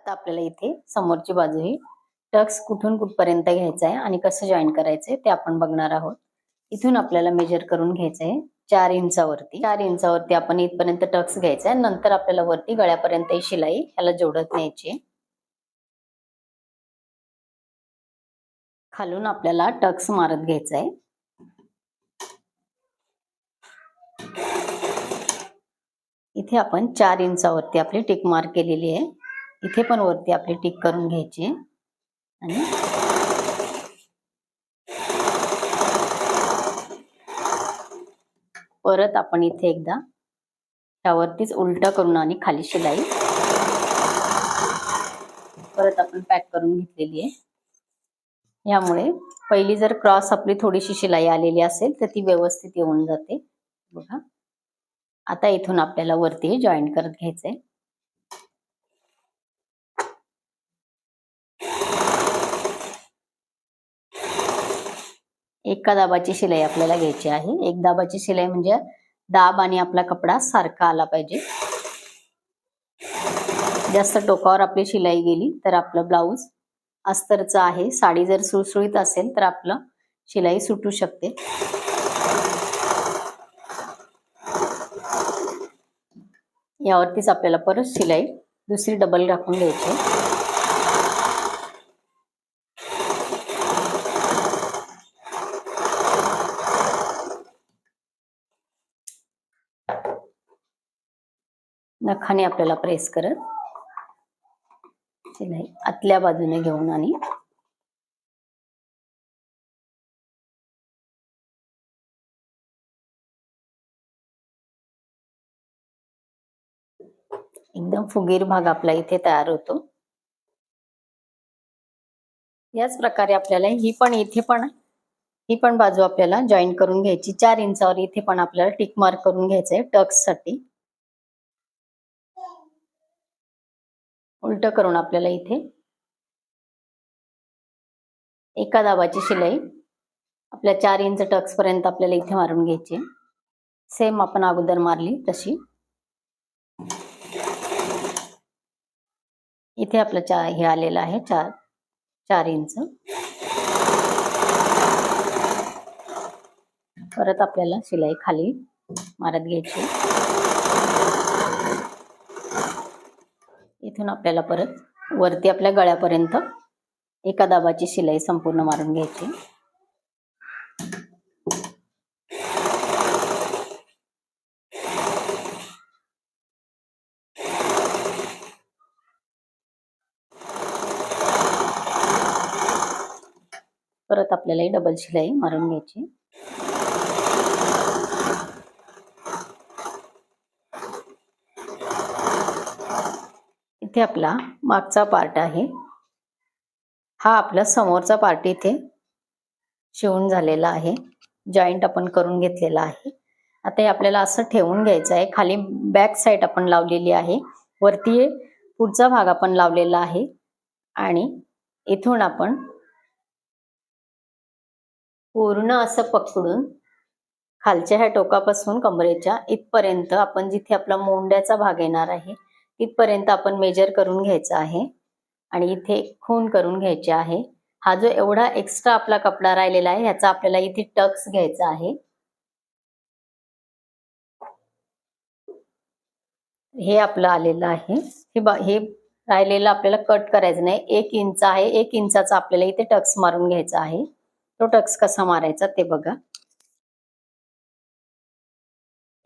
आता आपल्याला इथे समोरची बाजू ही टक्स कुठून कुठपर्यंत घ्यायचा आहे आणि कसं जॉईन करायचंय ते आपण बघणार आहोत. इथून आपल्याला मेजर करून घ्यायचं आहे 4 इंचावरती. 4 इंचावरती आपण इथपर्यंत टक्स घ्यायचा आहे. नंतर आपल्याला वरती गळ्यापर्यंत ही शिलाई ह्याला जोडत न्यायची आहे. खालून आपल्याला टक्स मारत घ्यायचा आहे. इथे आपण 4 इंचावरती आपली टिक मार्क केलेली आहे. इथे पण वरती आपली टिक करून घ्यायची आहे आणि परत आपण इथे एकदा त्यावरतीच उलट करून आणि खाली शिलाई परत आपण पॅक करून घेतलेली आहे. यामुळे पहिली जर क्रॉस आपली थोडीशी शिलाई आलेली असेल तर ती व्यवस्थित येऊन जाते. बघा, आता इथून आपल्याला वरती जॉईन करत घ्यायचंय. एका दाबाची शिलाई आपल्याला घ्यायची आहे. एक दाबाची शिलाई म्हणजे दाब आणि आपला कपडा सारखा आला पाहिजे. जास्त टोकावर आपली शिलाई गेली तर आपलं ब्लाऊज अस्तरचं आहे. साडी जर सुळसुळीत असेल तर आपलं शिलाई सुटू शकते. यावरतीच आपल्याला परत शिलाई दुसरी डबल राखून घ्यायची. नखाने आपल्याला प्रेस करत शिलाई आतल्या बाजूने घेऊन आणि एकदम फुगीर भाग आपला इथे तयार होतो. याच प्रकारे आपल्याला ही पण बाजू आपल्याला जॉईन करून घ्यायची. 4 इंचावर इथे पण आपल्याला टिक मार्क करून घ्यायचंय टक्स साठी. उलट करून आपल्याला इथे एका दाबाची शिलाई आपल्या 4 इंच टक्स पर्यंत आपल्याला इथे मारून घ्यायची. सेम आपण अगोदर मारली तशी. इथे आपलं हे आलेलं आहे 4 इंच. परत आपल्याला शिलाई खाली मारत घ्यायची. इथून आपल्याला परत वरती आपल्या गळ्यापर्यंत एका दाबाची शिलाई संपूर्ण मारून घ्यायची. परत आपल्याला डबल शिलाई मारून घ्यायची. इथे आपला मागचा पार्ट आहे. हा आपला समोरचा पार्ट इथे शिवून झालेला आहे. जॉईंट आपण करून घेतलेला आहे. आता हे आपल्याला असं ठेवून घ्यायचं आहे. खाली बॅक साइड आपण लावलेली आहे. वरती पुढचा भाग आपण लावलेला आहे आणि इथून आपण पूर्ण असं पकडून खालच्या ह्या टोकापासून कमरेच्या इथपर्यंत आपण जिथे आपला मोंड्याचा भाग येणार आहे तिथपर्यंत आपण मेजर करून घ्यायचा आहे आणि इथे खून करून घ्यायचे आहे. हा जो एवढा एक्स्ट्रा आपला कपडा राहिलेला आहे ह्याचा आपल्याला इथे टक्स घ्यायचा आहे. हे आपलं आलेलं आहे. हे राहिलेलं आपल्याला कट करायचं नाही. 1 इंच आहे. 1 इंचाचा आपल्याला इथे टक्स मारून घ्यायचा आहे. तो टक्स कसा मारायचा ते बघा.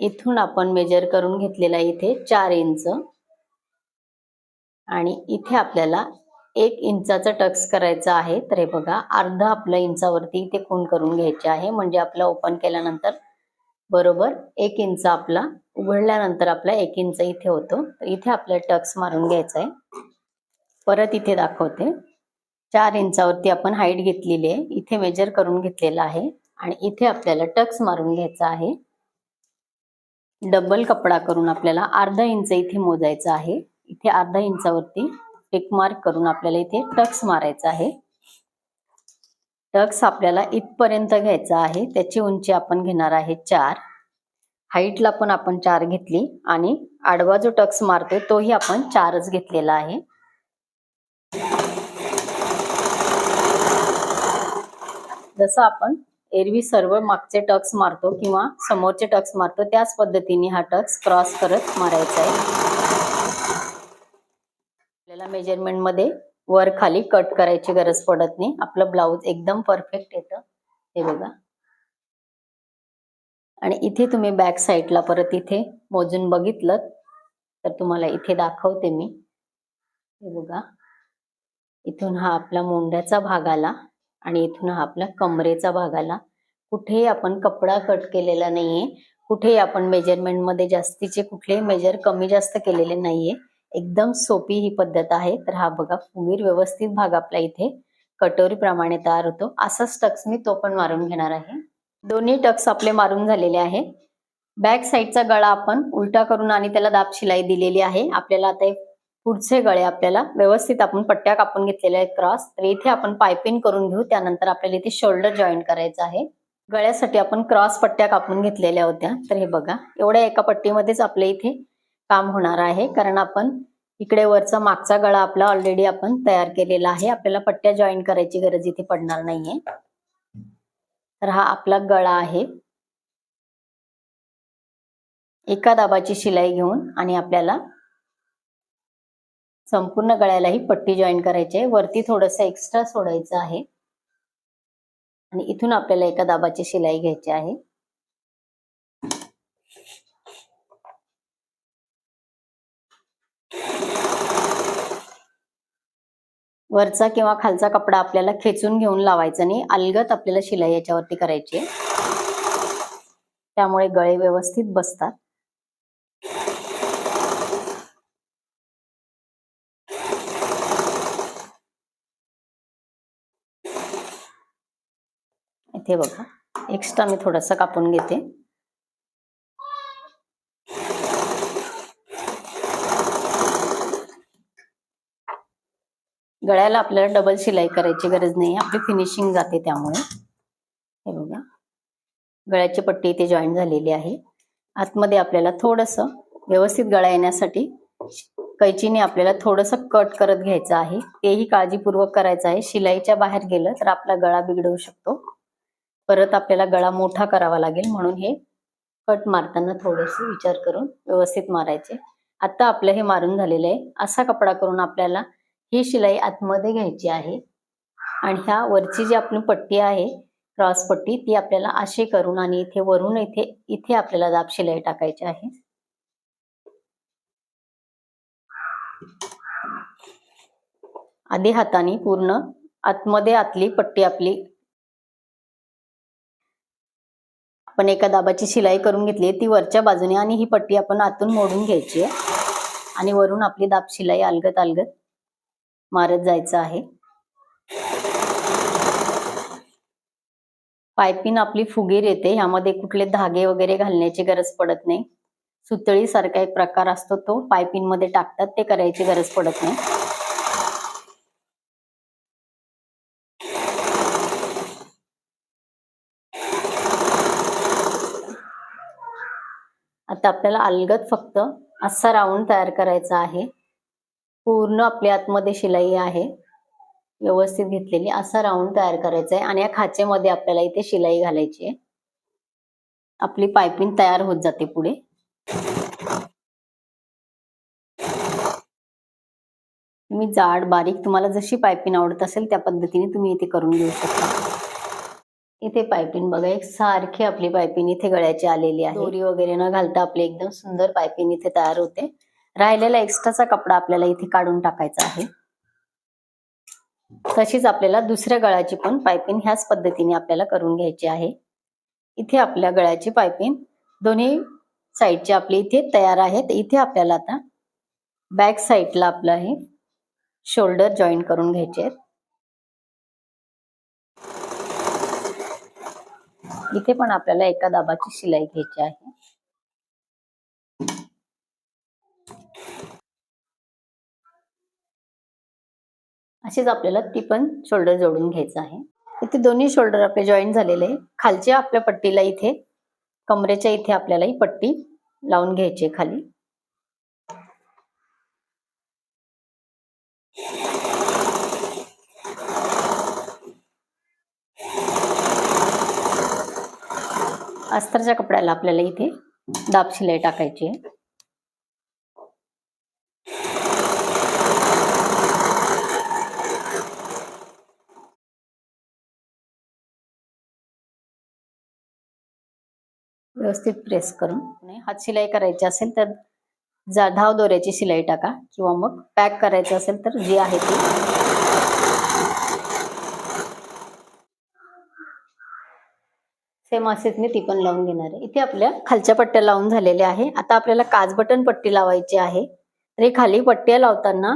इथून आपण मेजर करून घेतलेला इथे 4 इंच आणि इथे आपल्याला 1 इंचाचा टक्स करायचा आहे. तर हे बघा, अर्धा आपलं इंचावरती इथे खून करून घ्यायचे आहे. म्हणजे आपला ओपन केल्यानंतर बरोबर 1 इंच आपला उघडल्यानंतर आपला 1 इंच इथे होतो. तर इथे आपल्याला टक्स मारून घ्यायचा आहे. परत इथे दाखवते. 4 इंचावरती आपण हाईट घेतलेली आहे. इथे मेजर करून घेतलेला आहे आणि इथे आपल्याला टक्स मारून घ्यायचा आहे. डबल कपडा करून आपल्याला अर्धा इंच इथे मोजायचा आहे. इथे अर्धा इंचावरती टिक मार्क करून आपल्याला इथे टक्स मारायचा आहे. टक्स आपल्याला इथपर्यंत घ्यायचा आहे. त्याची उंची आपण घेणार आहे 4. हाईटला पण आपण 4 घेतली आणि आडवा जो टक्स मारतोय तोही आपण 4च घेतलेला आहे. जसं आपण एरवी सर्व मागचे टक्स मारतो किंवा समोरचे टक्स मारतो त्याच पद्धतीने हा टक्स क्रॉस करत मारायचा आहे. आपल्याला मेजरमेंट मध्ये वर खाली कट करायची गरज पडत नाही. आपलं ब्लाउज एकदम परफेक्ट येतं. हे बघा. आणि इथे तुम्ही बॅक साईडला परत इथे मोजून बघितलं तर तुम्हाला इथे दाखवते मी. हे बघा, इथून हा आपला मोंड्याचा भाग आला आणि इथून हा आपला कमरेचा भाग आला. कुठेही आपण कपडा कट केलेला नाहीये. कुठेही आपण मेजरमेंट मध्ये जास्तीचे कुठलेही मेजर कमी जास्त केलेले नाहीये. एकदम सोपी ही पद्धत आहे. तर हा बघा, फुगीर व्यवस्थित भाग आपला इथे कटोरी प्रमाणे तयार होतो. असाच टक्स मी तो पण मारून घेणार आहे. दोन्ही टक्स आपले मारून झालेले आहे. बॅक साईडचा गळा आपण उलटा करून आणि त्याला दाब शिलाई दिलेली आहे. आपल्याला आता पुढचे गळे आपल्याला व्यवस्थित आपण पट्ट्या कापून घेतलेल्या आहेत क्रॉस. तर इथे आपण पायपिंग करून घेऊ. त्यानंतर आपल्याला इथे शोल्डर जॉईन करायचं आहे. गळ्यासाठी आपण क्रॉस पट्ट्या कापून घेतलेल्या होत्या. तर हे बघा, एवढ्या एका पट्टीमध्येच आपल्या इथे काम होणार आहे. कारण आपण इकडे वरचा मागचा गळा आपला ऑलरेडी आपण तयार केलेला आहे. आपल्याला पट्ट्या जॉईन करायची गरज इथे पडणार नाहीये. तर हा आपला गळा आहे. एका दाबाची शिलाई घेऊन आणि आपल्याला संपूर्ण गळ्याला ही पट्टी जॉईन करायची आहे. वरती थोडंसं एक्स्ट्रा सोडायचं आहे आणि इथून आपल्याला एका दाबाची शिलाई घ्यायची आहे. वरचा किंवा खालचा कपडा आपल्याला खेचून घेऊन लावायचा नाही. अलगद आपल्याला शिलाई याच्यावरती करायची आहे. त्यामुळे गळे व्यवस्थित बसतात. इथे बघा, एक्स्ट्रा मी थोडंसं कापून घेते. गळ्याला आपल्याला डबल शिलाई करायची गरज नाही. आपली फिनिशिंग जाते त्यामुळे. हे बघा, गळ्याची पट्टी इथे जॉईन झालेली आहे. आतमध्ये आपल्याला थोडंसं व्यवस्थित गळा येण्यासाठी कैचीने आपल्याला थोडंसं कट करत घ्यायचं आहे. तेही काळजीपूर्वक करायचं आहे. शिलाईच्या बाहेर गेलं तर आपला गळा बिघडवू शकतो. परत आपल्याला गळा मोठा करावा लागेल. म्हणून हे कट मारताना थोडेसे विचार करून व्यवस्थित मारायचे. आता आपलं हे मारून झालेलं आहे. असा कपडा करून आपल्याला ही शिलाई आतमध्ये घ्यायची आहे आणि ह्या वरची जी आपली पट्टी आहे क्रॉस पट्टी, ती आपल्याला अशी करून आणि इथे वरून इथे आपल्याला दाब शिलाई टाकायची आहे. आधी हाताने पूर्ण आतमध्ये आतली पट्टी आपली आपण एका दाबाची शिलाई करून घेतली ती वरच्या बाजूने आणि ही पट्टी आपण आतून मोडून घ्यायची आहे आणि वरून आपली दाब शिलाई अलगद अलगद मारत जायचं आहे. पायपिंग आपली फुगीर येते. ह्यामध्ये कुठले धागे वगैरे घालण्याची गरज पडत नाही. सुतळी सारखा एक प्रकार असतो तो पायपिंग मध्ये टाकतात, ते करायची गरज पडत नाही. आता आपल्याला अलगद फक्त असा राऊंड तयार करायचा आहे. पूर्ण आपल्या आतमध्ये शिलाई आहे व्यवस्थित घेतलेली. असा राऊंड तयार करायचा आहे आणि या खाचेमध्ये आपल्याला इथे शिलाई घालायची आहे. आपली पायपिंग तयार होत जाते पुढे. तुम्ही जाड बारीक तुम्हाला जशी पायपिंग आवडत असेल त्या पद्धतीने तुम्ही इथे करून घेऊ शकता. इथे पायपिंग बघा, एक सारखी आपली पायपिंग इथे गळ्याची आलेली आहे. दोरी वगैरे न घालता आपली एकदम सुंदर पायपिंग इथे तयार होते. राहिलेला एक्स्ट्राचा कपडा आपल्याला इथे काढून टाकायचा आहे. तशीच आपल्याला दुसऱ्या गळ्याची पण पायपिंग ह्याच पद्धतीने आपल्याला करून घ्यायची आहे. इथे आपल्या गळ्याची पायपिंग दोन्ही साईडची आपली इथे तयार आहेत. इथे आपल्याला आता बॅक साईडला आपलं हे शोल्डर जॉईन करून घ्यायचे आहेत. इथे पण आपल्याला एका दाबाची शिलाई घ्यायची आहे. अशीच आपल्याला ती पण शोल्डर जोडून घ्यायचं आहे. इथे दोन्ही शोल्डर आपले जॉईन झालेले आहे. खालच्या आपल्या पट्टीला इथे कमरेच्या इथे आपल्याला ही पट्टी लावून घ्यायची आहे खाली. अस्तरच्या कपड्याला आपल्याला इथे दाब शिलाई टाकायची आहे. व्यवस्थित प्रेस करून हात शिलाई करायची असेल तर धाव दोऱ्याची शिलाई टाका, किंवा मग पॅक करायचं असेल तर जी आहे ती. सेम असेच मी ती पण लावून घेणार आहे. इथे आपल्या खालच्या पट्ट्या लावून झालेल्या आहे. आता आपल्याला काज बटन पट्टी लावायची आहे. तर हे खाली पट्ट्या लावताना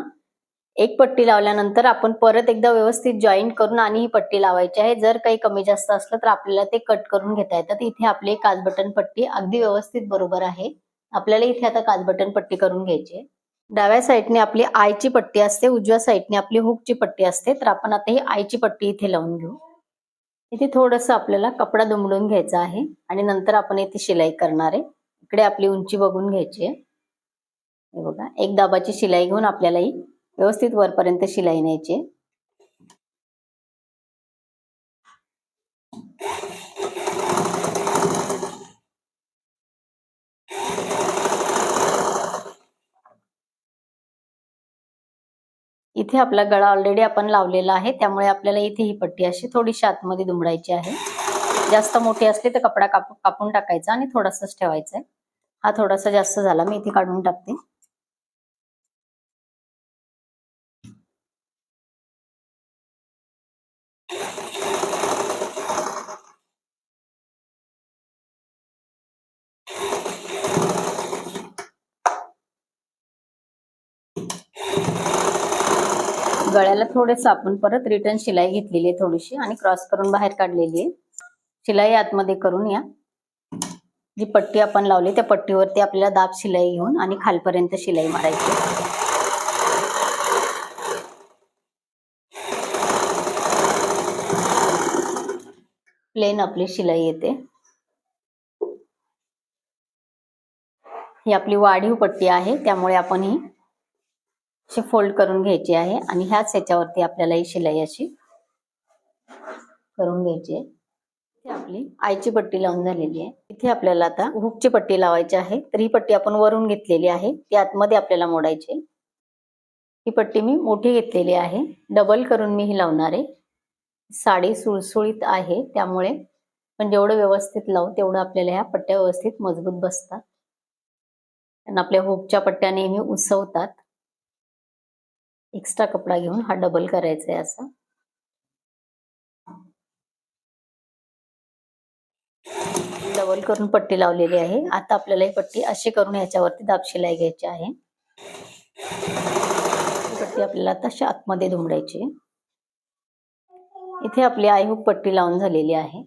एक पट्टी लावल्यानंतर आपण परत एकदा व्यवस्थित जॉईंट करून आणि ही पट्टी लावायची आहे. जर काही कमी जास्त असलं तर आपल्याला ते कट करून घेता येतात. इथे आपली काज बटन पट्टी अगदी व्यवस्थित बरोबर आहे. आपल्याला इथे आता काज बटन पट्टी करून घ्यायची आहे. डाव्या साईडने आपली आयची पट्टी असते, उजव्या साईडने आपली हुकची पट्टी असते. तर आपण आता ही आयची पट्टी इथे लावून घेऊ. इथे थोडंसं आपल्याला कपडा दुमडून घ्यायचा आहे आणि नंतर आपण इथे शिलाई करणार आहे. इकडे आपली उंची बघून घ्यायची आहे. हे बघा, एक दाबाची शिलाई घेऊन आपल्याला ही व्यवस्थित वरपर्यंत शिलाई न्यायची आहे. इथे आपला गळा ऑलरेडी आपण लावलेला आहे, त्यामुळे आपल्याला इथे ही पट्टी अशी थोडीशी आतमध्ये दुमडायची आहे. जास्त मोठी असली तर कपडा कापून टाकायचा आणि थोडासाच ठेवायचा आहे. हा थोडासा जास्त झाला, मी इथे काढून टाकते. गळ्याला थोडेस आपण परत रिटर्न शिलाई घेतलेली आहे थोडीशी आणि क्रॉस करून बाहेर काढलेली आहे. शिलाई आतमध्ये करून या जी पट्टी आपण लावली त्या पट्टीवरती आपल्याला दाब शिलाई घेऊन आणि खालपर्यंत शिलाई मारायची. प्लेन आपली शिलाई येते. ही आपली वाढीव पट्टी आहे, त्यामुळे आपण ही फोल्ड करून घ्यायची आहे आणि ह्याच ह्याच्यावरती आपल्याला ही शिलाई अशी करून घ्यायची आहे. इथे आपली आयची पट्टी लावून झालेली आहे. इथे आपल्याला आता हुकची पट्टी लावायची आहे. तर ही पट्टी आपण वरून घेतलेली आहे, ती आतमध्ये आपल्याला मोडायची. ही पट्टी मी मोठी घेतलेली आहे, डबल करून मी ही लावणार आहे. साडी सुळसुळीत आहे, त्यामुळे पण जेवढं व्यवस्थित लावू तेवढं आपल्याला ह्या पट्ट्या व्यवस्थित मजबूत बसतात. आणि आपल्या हुकच्या पट्ट्या नेहमी उसवतात. एक्स्ट्रा कपडा घेऊन हा डबल करायचा आहे असा. डबल करून पट्टी लावलेली आहे. आता आपल्याला ही पट्टी अशी करून याच्यावरती दाब शिलाई घ्यायची आहे. पट्टी आपल्याला आता अशी आतमध्ये दुमडायची. इथे आपली आय हुक पट्टी लावून झालेली आहे.